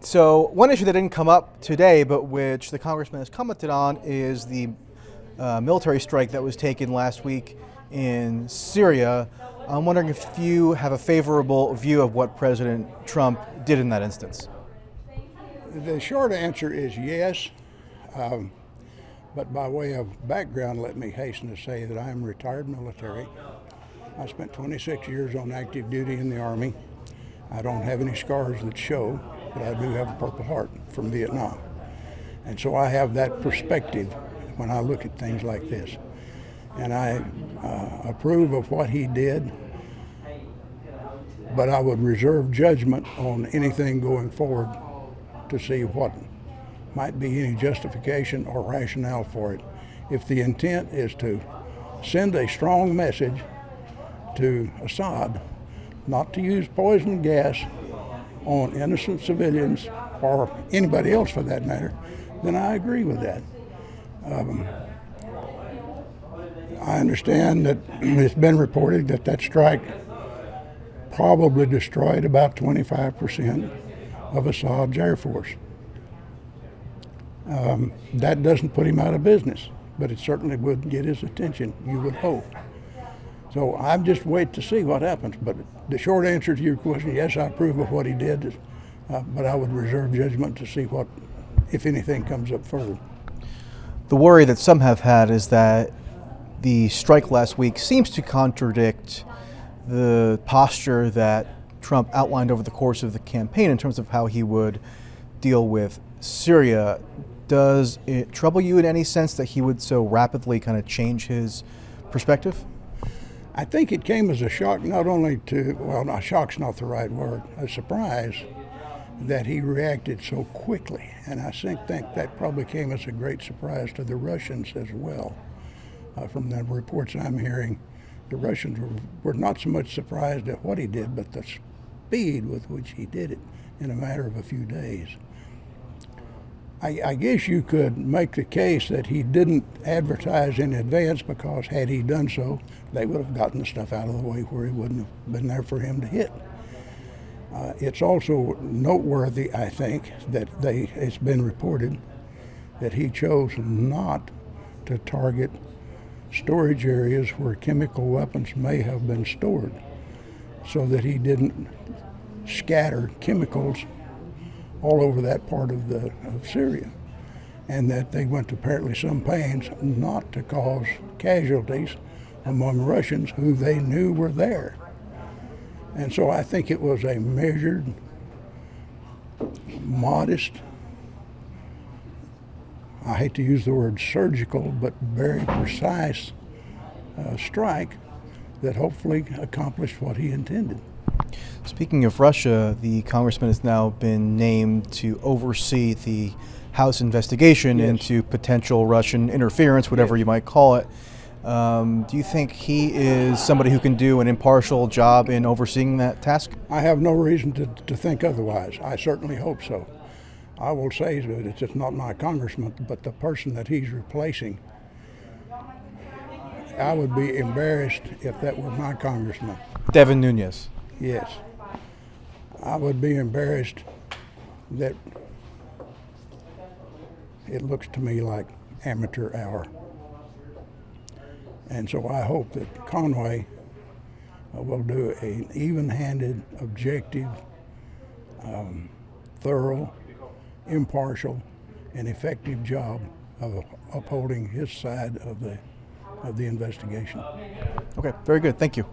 So one issue that didn't come up today, but which the congressman has commented on, is the military strike that was taken last week in Syria. I'm wondering if you have a favorable view of what President Trump did in that instance. The short answer is yes, but by way of background, let me hasten to say that I am retired military. I spent 26 years on active duty in the Army. I don't have any scars that show, but I do have a Purple Heart from Vietnam. And so I have that perspective when I look at things like this. And I approve of what he did, but I would reserve judgment on anything going forward to see what might be any justification or rationale for it. If the intent is to send a strong message to Assad not to use poison gas on innocent civilians or anybody else for that matter, then I agree with that. I understand that it's been reported that that strike probably destroyed about 25% of Assad's air force. That doesn't put him out of business, but it certainly would get his attention, you would hope. So I'm just waiting to see what happens. But the short answer to your question, yes, I approve of what he did, but I would reserve judgment to see what, if anything, comes up further. The worry that some have had is that the strike last week seems to contradict the posture that Trump outlined over the course of the campaign in terms of how he would deal with Syria. Does it trouble you in any sense that he would so rapidly kind of change his perspective? I think it came as a shock not only to, well, no, shock's not the right word, a surprise that he reacted so quickly. And I think that probably came as a great surprise to the Russians as well. From the reports I'm hearing, the Russians were not so much surprised at what he did, but the speed with which he did it in a matter of a few days. I guess you could make the case that he didn't advertise in advance, because had he done so, they would have gotten the stuff out of the way where it wouldn't have been there for him to hit. It's also noteworthy, I think, that it's been reported that he chose not to target storage areas where chemical weapons may have been stored, so that he didn't scatter chemicals all over that part of Syria, and that they went to apparently some pains not to cause casualties among Russians who they knew were there. And so I think it was a measured, modest, I hate to use the word surgical, but very precise strike that hopefully accomplished what he intended. Speaking of Russia, the congressman has now been named to oversee the House investigation into potential Russian interference, whatever you might call it. Do you think he is somebody who can do an impartial job in overseeing that task? I have no reason to think otherwise. I certainly hope so. I will say that it's just not my congressman, but the person that he's replacing. I would be embarrassed if that were my congressman. Devin Nunes. Yes. I would be embarrassed that it looks to me like amateur hour. And so I hope that Conway will do an even-handed, objective, thorough, impartial, and effective job of upholding his side of the investigation. Okay, very good. Thank you.